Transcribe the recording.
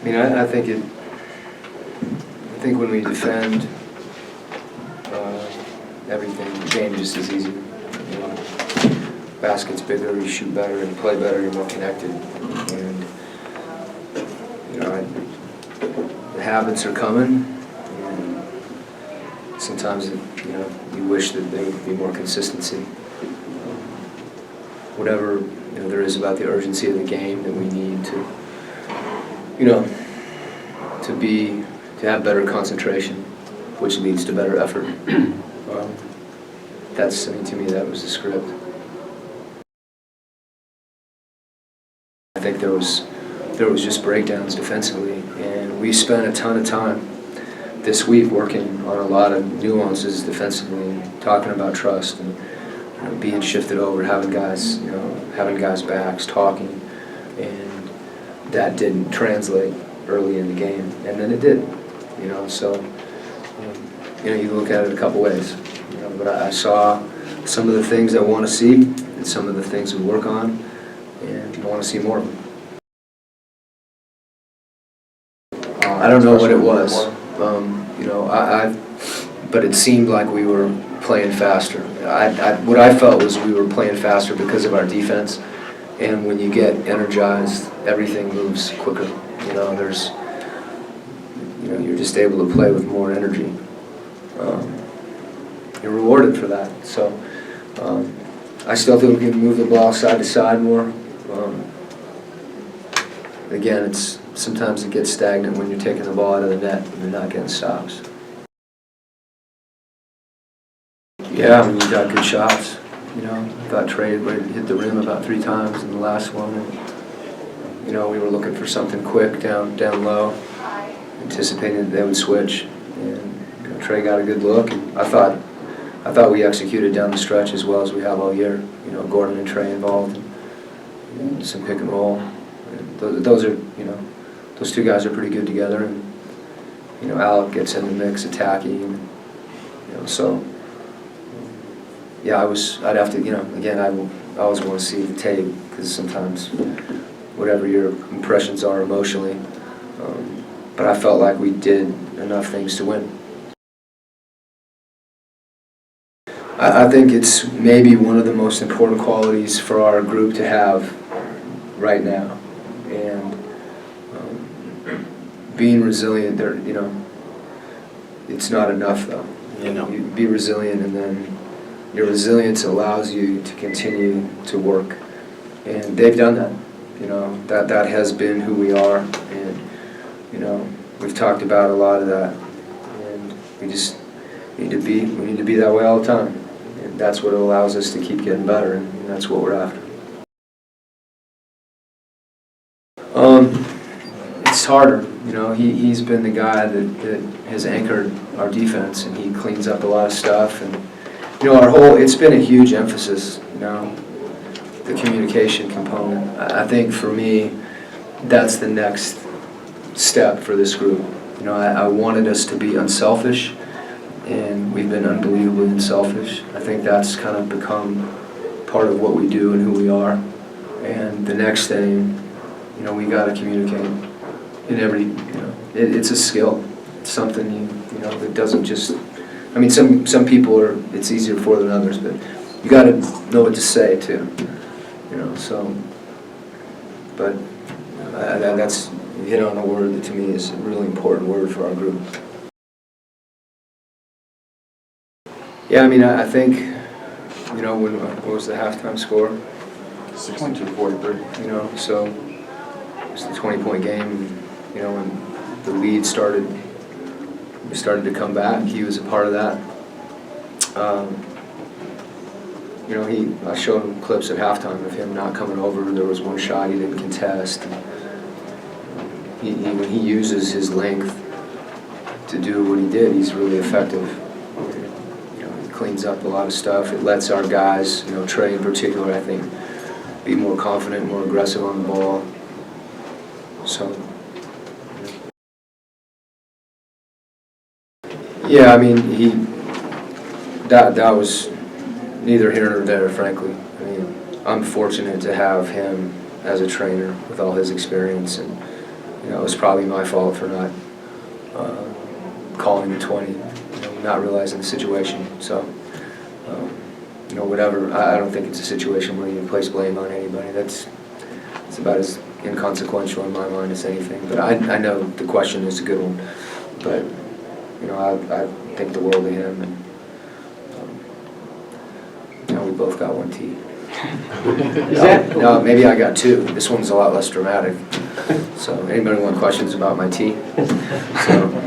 mean, I think when we defend, everything, the game just is easier. You know, basket's bigger, you shoot better, and play better, you're more connected. And you know, the habits are coming, and sometimes you wish that there would be more consistency. Whatever there is about the urgency of the game that we need to to have better concentration, which leads to better effort. To me, that was the script. I think there was just breakdowns defensively, and we spent a ton of time this week working on a lot of nuances defensively, talking about trust and being shifted over, having guys backs, talking, and that didn't translate early in the game, and then it did. So you look at it a couple ways. But I saw some of the things I want to see, and some of the things we work on, and I want to see more of them. I don't know what it was, but it seemed like we were playing faster. What I felt was we were playing faster because of our defense, and when you get energized, everything moves quicker. You're just able to play with more energy. You're rewarded for that. So I still think we can move the ball side to side more. Again, sometimes it gets stagnant when you're taking the ball out of the net and you're not getting stops. Yeah, I mean, you got good shots. I thought Trey hit the rim about 3 times in the last one. And, we were looking for something quick down low, anticipating that they would switch. And Trey got a good look. And I thought we executed down the stretch as well as we have all year. Gordon and Trey involved, and some pick and roll. And those two guys are pretty good together. And Alec gets in the mix attacking. So. Yeah, I'd have to, again, I always want to see the tape, because sometimes whatever your impressions are emotionally, but I felt like we did enough things to win. I think it's maybe one of the most important qualities for our group to have right now, and being resilient, it's not enough though. You be resilient, and then your resilience allows you to continue to work, and they've done that. That has been who we are, and we've talked about a lot of that, and we just need to be that way all the time, and that's what allows us to keep getting better, and that's what we're after. It's harder. He's been the guy that has anchored our defense, and he cleans up a lot of stuff, and it's been a huge emphasis, the communication component. I think for me, that's the next step for this group. I wanted us to be unselfish, and we've been unbelievably unselfish. I think that's kind of become part of what we do and who we are. And the next thing, we got to communicate in every, it's a skill. It's something, that doesn't just, I mean, some people it's easier for than others, but you got to know what to say too, so, but that's, you hit on a word that to me is a really important word for our group. Yeah, I mean, I think, what was the halftime score? 62-43. So it's the 20-point game, when the lead started, we started to come back. He was a part of that. I showed him clips at halftime of him not coming over. There was one shot he didn't contest. When he uses his length to do what he did, he's really effective. He cleans up a lot of stuff. It lets our guys, Trey in particular, I think, be more confident, more aggressive on the ball. So. Yeah, I mean, that was neither here nor there, frankly. I mean, I'm fortunate to have him as a trainer with all his experience, and you know, it was probably my fault for not calling the 20, you know, not realizing the situation. So, you know, whatever. I don't think it's a situation where you can place blame on anybody. It's about as inconsequential in my mind as anything. But I know the question is a good one. But, you know, I think the world of him. And, you know, we both got one T. No, maybe I got two. This one's a lot less dramatic. So anybody want questions about my T? So.